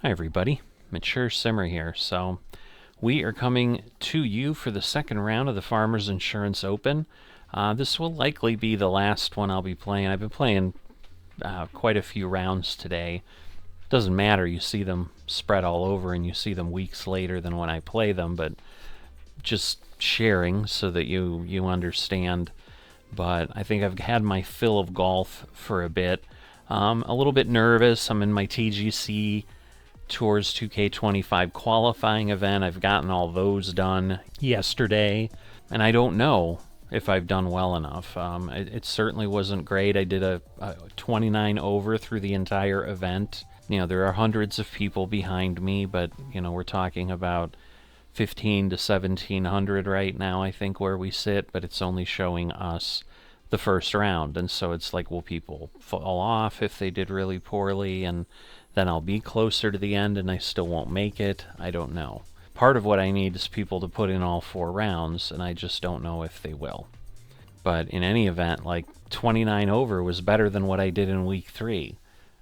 Hi everybody, Mature Simmer here. So we are coming to you for the second round of the Farmers Insurance Open. This will likely be the last one I'll be playing. I've been playing quite a few rounds today. Doesn't matter, you see them spread all over and you see them weeks later than when I play them, but just sharing so that you understand. But I think I've had my fill of golf for a bit. A little bit nervous. I'm in my TGC Tours 2K25 qualifying event. I've gotten all those done yesterday, and I don't know if I've done well enough. It certainly wasn't great. I did a 29 over through the entire event. You know, there are hundreds of people behind me, but, you know, we're talking about 15 to 1700 right now, I think, where we sit, but it's only showing us the first round, and so it's like, will people fall off if they did really poorly, and then I'll be closer to the end and I still won't make it? I don't know. Part of what I need is people to put in all 4 rounds, and I just don't know if they will. But in any event, like 29 over was better than what I did in week 3.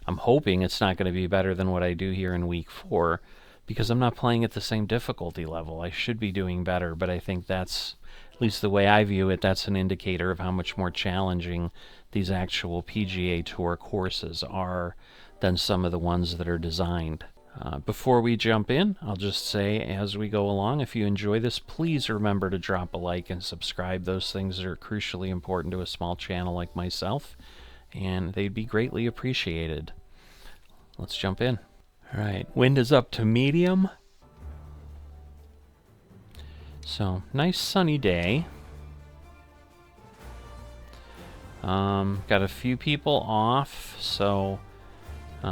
I'm hoping it's not going to be better than what I do here in week 4, because I'm not playing at the same difficulty level. I should be doing better, but I think that's, at least the way I view it, that's an indicator of how much more challenging these actual PGA Tour courses are than some of the ones that are designed. Before we jump in, I'll just say, as we go along, if you enjoy this, please remember to drop a like and subscribe. Those things are crucially important to a small channel like myself, and they'd be greatly appreciated. Let's jump in. All right, wind is up to medium. So, nice sunny day. Got a few people off, so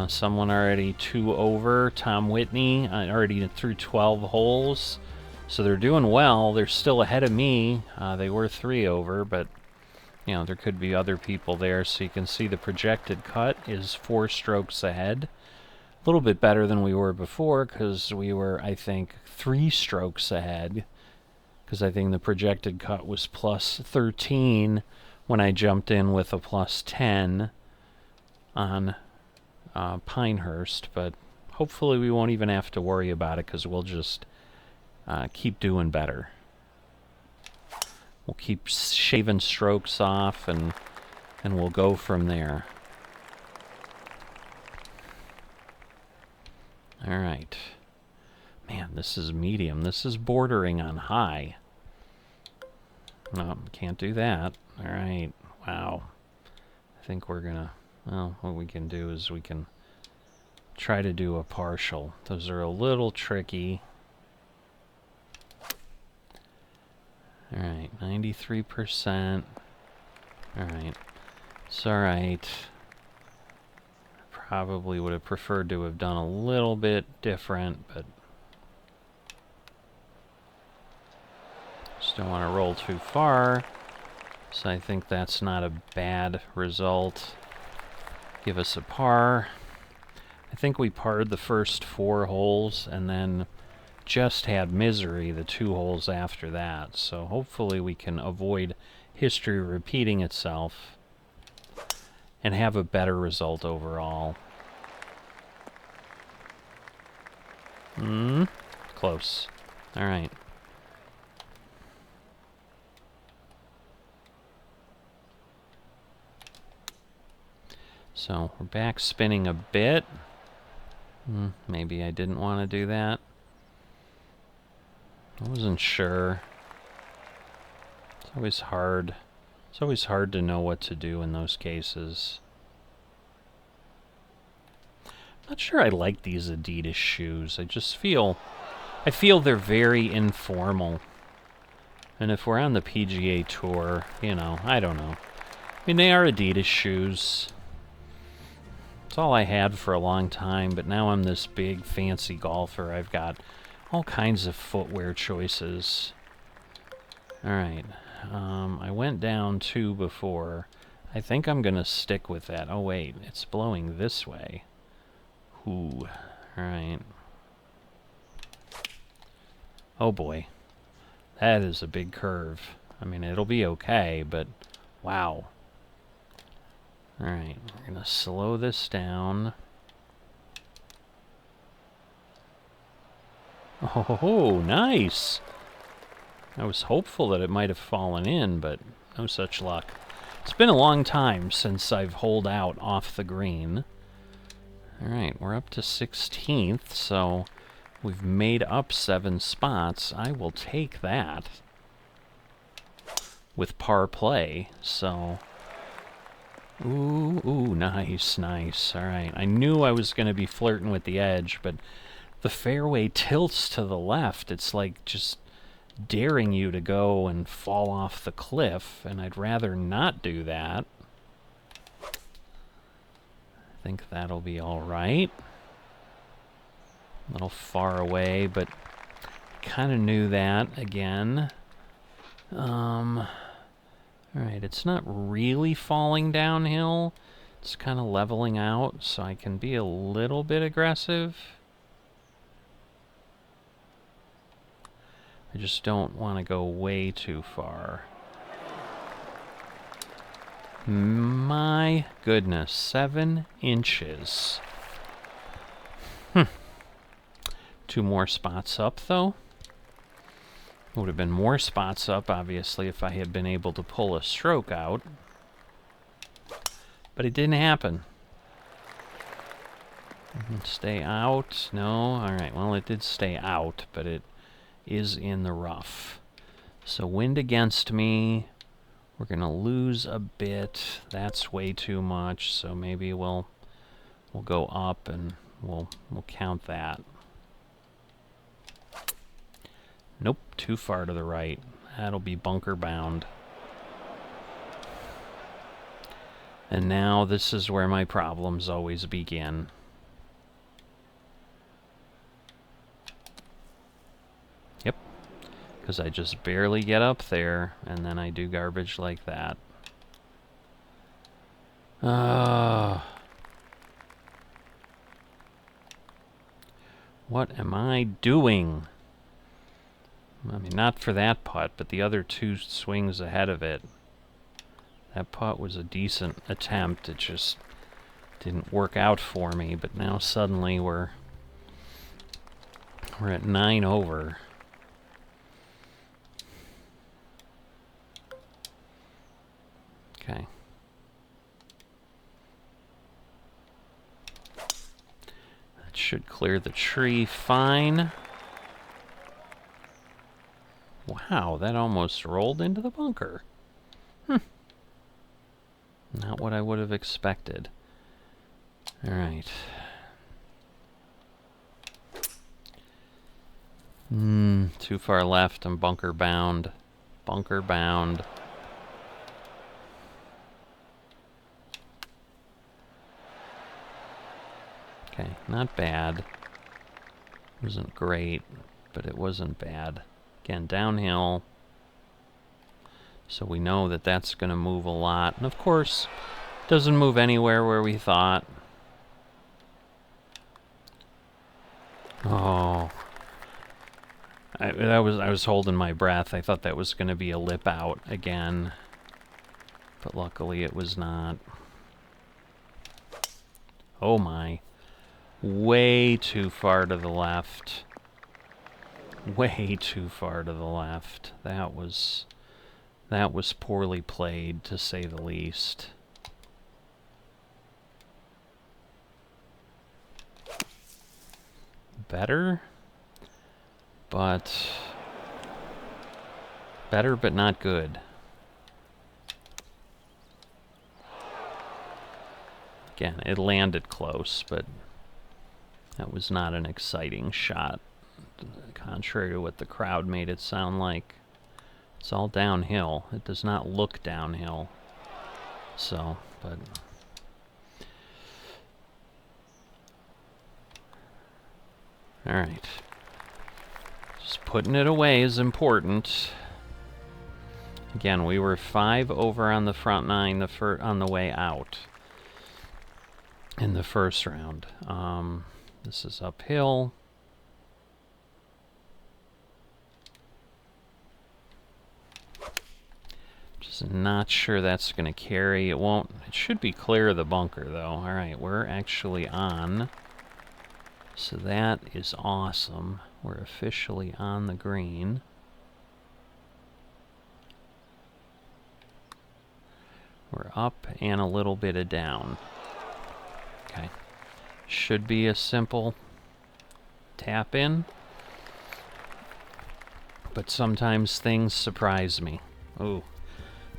someone already 2 over, Tom Whitney, already through 12 holes. So they're doing well. They're still ahead of me. They were 3 over, but you know, there could be other people there. So you can see the projected cut is 4 strokes ahead. A little bit better than we were before, because we were, I think, 3 strokes ahead. Because I think the projected cut was plus 13 when I jumped in with a plus 10 on Pinehurst, but hopefully we won't even have to worry about it, because we'll just keep doing better. We'll keep shaving strokes off, and we'll go from there. All right. Man, this is medium. This is bordering on high. No, can't do that. All right. Wow. I think we're gonna... Well, what we can do is we can try to do a partial. Those are a little tricky. Alright, 93%. Alright. It's alright. Probably would have preferred to have done a little bit different, but just don't want to roll too far. So I think that's not a bad result. Give us a par. I think we parred the first 4 holes and then just had misery the 2 holes after that. So hopefully we can avoid history repeating itself and have a better result overall. Close. All right. So we're back spinning a bit. Maybe I didn't want to do that. I wasn't sure. It's always hard. It's always hard to know what to do in those cases. I'm not sure I like these Adidas shoes. I feel they're very informal. And if we're on the PGA Tour, you know, I don't know. I mean, they are Adidas shoes. It's all I had for a long time, but now I'm this big fancy golfer. I've got all kinds of footwear choices. Alright, I went down 2 before. I think I'm gonna stick with that. Oh wait, it's blowing this way. Ooh, alright. Oh boy, that is a big curve. I mean, it'll be okay, but wow. Alright, we're gonna slow this down. Oh, nice! I was hopeful that it might have fallen in, but no such luck. It's been a long time since I've holed out off the green. Alright, we're up to 16th, so we've made up 7 spots. I will take that with par play, so... Ooh, nice, nice. Alright, I knew I was going to be flirting with the edge, but the fairway tilts to the left. It's like just daring you to go and fall off the cliff, and I'd rather not do that. I think that'll be alright. A little far away, but kind of knew that again. Alright, it's not really falling downhill. It's kind of leveling out, so I can be a little bit aggressive. I just don't want to go way too far. My goodness, 7 inches. 2 more spots up, though. Would have been more spots up, obviously, if I had been able to pull a stroke out. But it didn't happen. Stay out. No. Alright, well, it did stay out, but it is in the rough. So wind against me. We're going to lose a bit. That's way too much, so maybe we'll go up and we'll count that. Nope, too far to the right. That'll be bunker bound. And now this is where my problems always begin. Yep, because I just barely get up there, and then I do garbage like that. What am I doing? I mean, not for that putt, but the other 2 swings ahead of it. That putt was a decent attempt. It just didn't work out for me, but now suddenly we're at 9 over. Okay. That should clear the tree fine. Wow, that almost rolled into the bunker. Not what I would have expected. Alright. Too far left. I'm bunker bound. Bunker bound. Okay, not bad. Wasn't great, but it wasn't bad. Again, downhill. So we know that that's going to move a lot. And of course, it doesn't move anywhere where we thought. Oh. I was holding my breath. I thought that was going to be a lip out again. But luckily it was not. Oh my. Way too far to the left. Way too far to the left. That was poorly played, to say the least. Better, but not good. Again, it landed close, but that was not an exciting shot, contrary to what the crowd made it sound like. It's all downhill. It does not look downhill. So, but... Alright. Just putting it away is important. Again, we were 5 over on the front 9 on the way out in the first round. This is uphill. Just not sure that's going to carry. It won't. It should be clear of the bunker, though. All right, we're actually on So that is awesome. We're officially on the green. We're up and a little bit of down. Okay. Should be a simple tap in. But sometimes things surprise me. Ooh,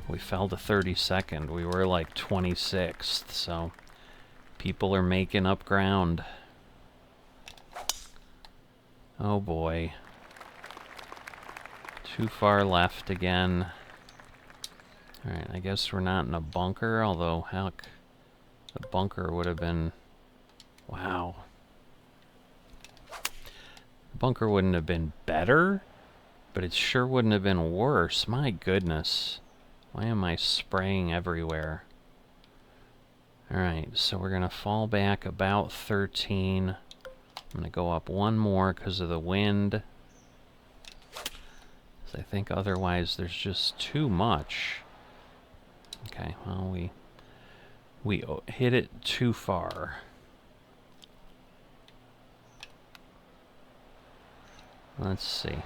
we fell to 32nd. We were like 26th, so people are making up ground. Oh boy. Too far left again. Alright, I guess we're not in a bunker, although, heck, the bunker would have been... Wow. The bunker wouldn't have been better, but it sure wouldn't have been worse. My goodness. Why am I spraying everywhere? Alright, so we're going to fall back about 13. I'm going to go up one more because of the wind. I think otherwise there's just too much. Okay, well, we hit it too far. Let's see.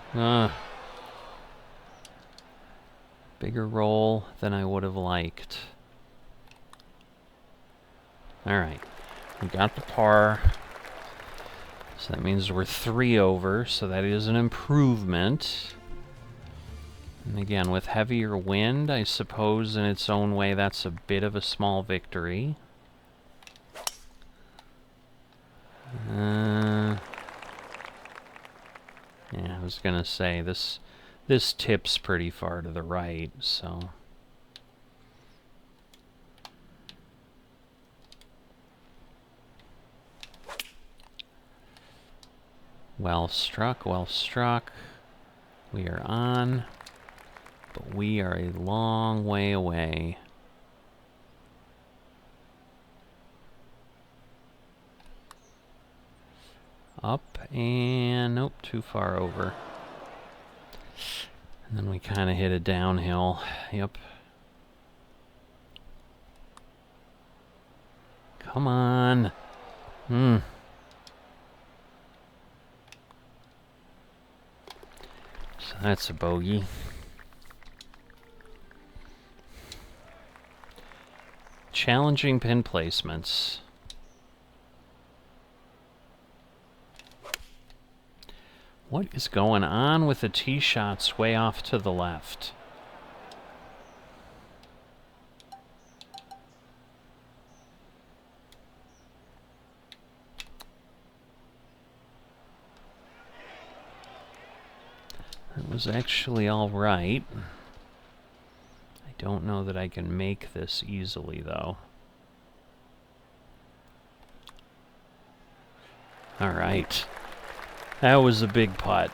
Bigger roll than I would have liked. Alright, we got the par. So that means we're 3 over, so that is an improvement. And again, with heavier wind, I suppose in its own way that's a bit of a small victory. Yeah, I was gonna say, this tips pretty far to the right, so... Well struck, well struck. We are on. But we are a long way away. Up and nope, too far over. And then we kind of hit a downhill. Yep. Come on. So that's a bogey. Challenging pin placements. What is going on with the tee shots way off to the left? That was actually all right. I don't know that I can make this easily, though. All right. That was a big putt.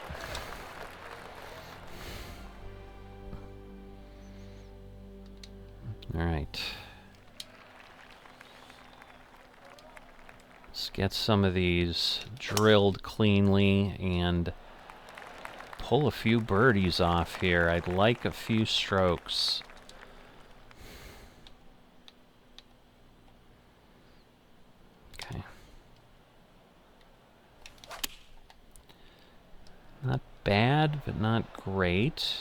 All right. Let's get some of these drilled cleanly and pull a few birdies off here. I'd like a few strokes. Okay. Not bad, but not great.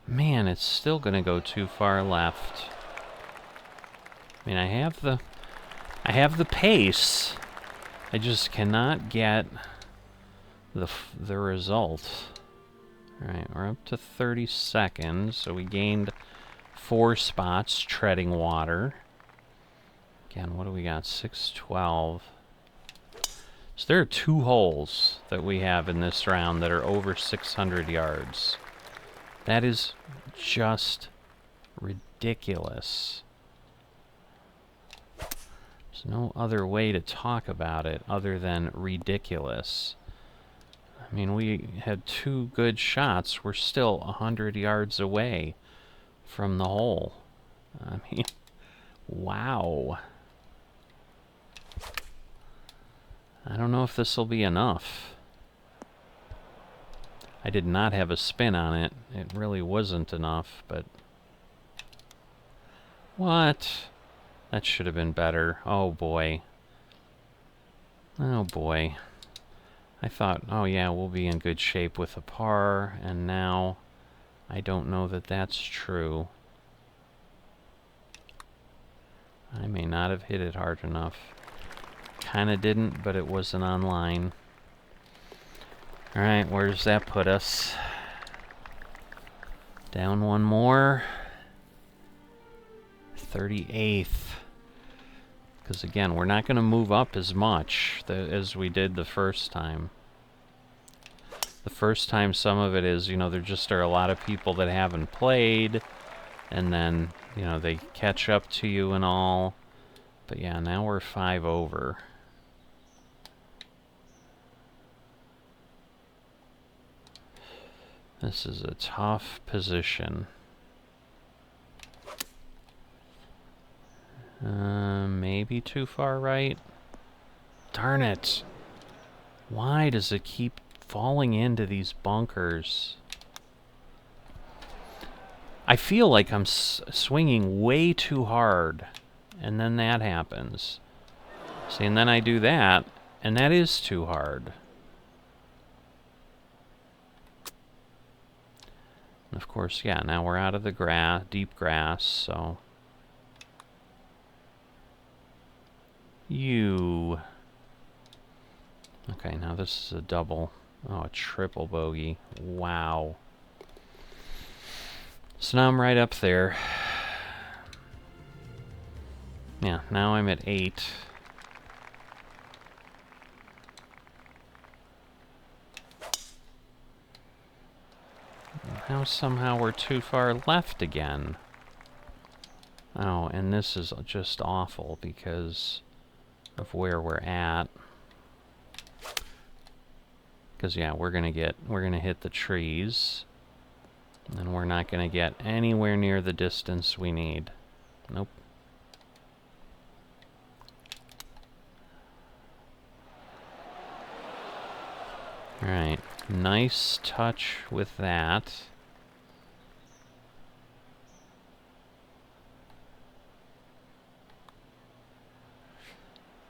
Man, it's still gonna go too far left. I mean, I have the pace. I just cannot get the result. Alright, we're up to 30 seconds, so we gained 4 spots treading water. Again, what do we got? 612. So there are 2 holes that we have in this round that are over 600 yards. That is just ridiculous. There's no other way to talk about it other than ridiculous. I mean, we had 2 good shots. We're still 100 yards away from the hole. I mean, wow. I don't know if this will be enough. I did not have a spin on it. It really wasn't enough, but... What? That should have been better. Oh, boy. Oh, boy. I thought, oh, yeah, we'll be in good shape with a par, and now I don't know that that's true. I may not have hit it hard enough. Kinda didn't, but it wasn't on line. Alright, where does that put us? Down one more. 38th. Because again, we're not going to move up as much as we did the first time. The first time, some of it is, you know, there just are a lot of people that haven't played, and then, you know, they catch up to you and all. But yeah, now we're 5 over. This is a tough position. Maybe too far right? Darn it! Why does it keep falling into these bunkers? I feel like I'm swinging way too hard, and then that happens. See, and then I do that, and that is too hard. And of course, yeah, now we're out of the deep grass, so... Okay, now this is a double. Oh, a triple bogey. Wow. So now I'm right up there. Yeah, now I'm at 8. Now somehow we're too far left again. Oh, and this is just awful because of where we're at. Because yeah, we're gonna hit the trees, and we're not gonna get anywhere near the distance we need. Nope. All right, nice touch with that.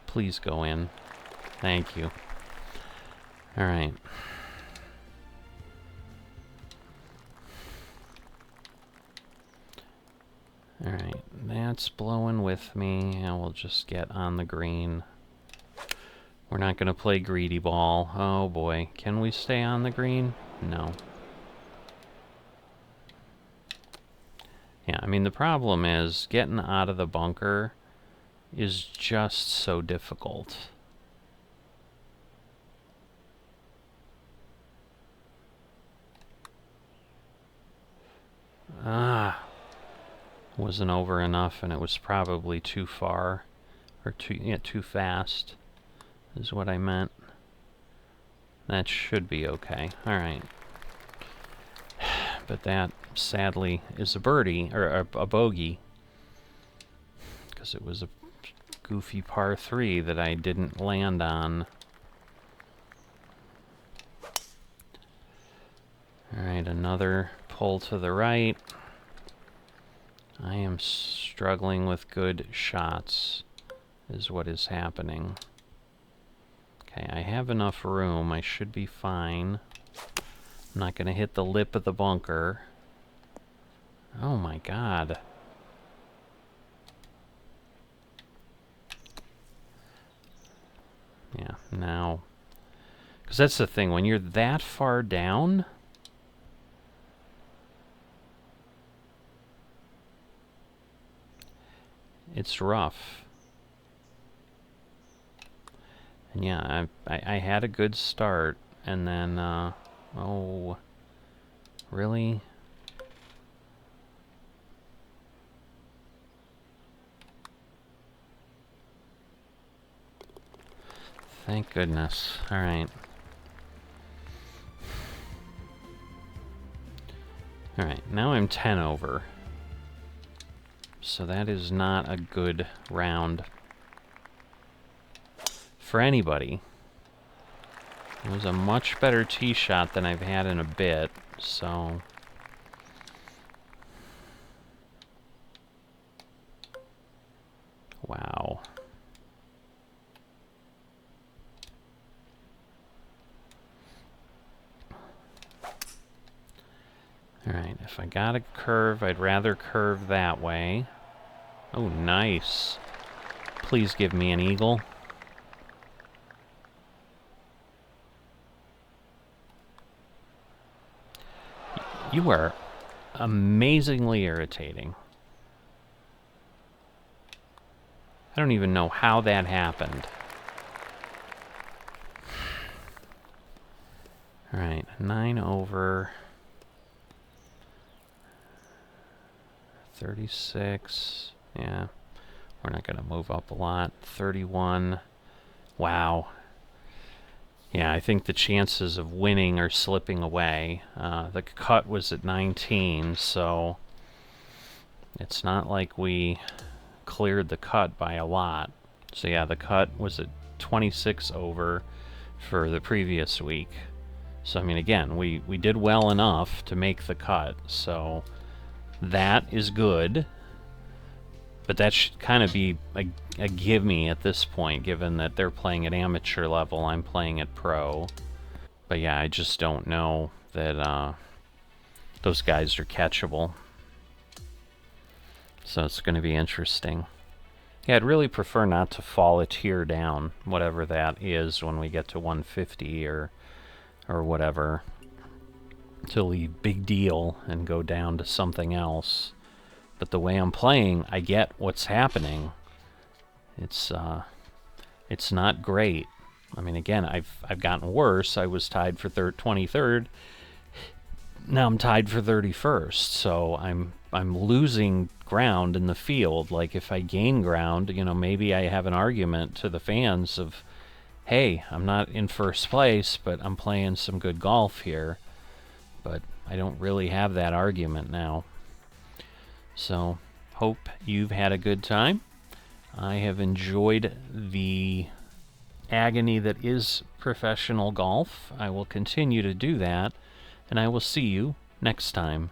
Please go in. Thank you. All right. All right, that's blowing with me, and we'll just get on the green. We're not going to play greedy ball. Oh boy, can we stay on the green? No. Yeah, I mean, the problem is getting out of the bunker is just so difficult. Ah, wasn't over enough, and it was probably too far, or too fast, is what I meant. That should be okay. All right, but that sadly is a birdie or a bogey, because it was a goofy par 3 that I didn't land on. All right, another pull to the right. I am struggling with good shots, is what is happening. Okay, I have enough room. I should be fine. I'm not going to hit the lip of the bunker. Oh my god. Yeah, now... Because that's the thing, when you're that far down... It's rough. And yeah, I had a good start, and then, oh, really? Thank goodness. All right. All right, now I'm 10 over. So that is not a good round for anybody. It was a much better tee shot than I've had in a bit, so... Wow. Alright, if I got a curve, I'd rather curve that way. Oh, nice. Please give me an eagle. You are amazingly irritating. I don't even know how that happened. Alright, 9 over... 36. Yeah, we're not going to move up a lot. 31. Wow. Yeah, I think the chances of winning are slipping away. The cut was at 19, so it's not like we cleared the cut by a lot. So yeah, the cut was at 26 over for the previous week. So I mean, again, we did well enough to make the cut, so that is good. But that should kind of be a gimme at this point, given that they're playing at amateur level, I'm playing at pro. But yeah, I just don't know that those guys are catchable. So it's going to be interesting. Yeah, I'd really prefer not to fall a tier down, whatever that is, when we get to 150 or whatever, to leave big deal and go down to something else. But the way I'm playing, I get what's happening. It's not great. I mean, again, I've gotten worse. I was tied for 23rd. Now I'm tied for 31st. So I'm losing ground in the field. Like, if I gain ground, you know, maybe I have an argument to the fans of, hey, I'm not in first place, but I'm playing some good golf here. But I don't really have that argument now. So, hope you've had a good time. I have enjoyed the agony that is professional golf. I will continue to do that, and I will see you next time.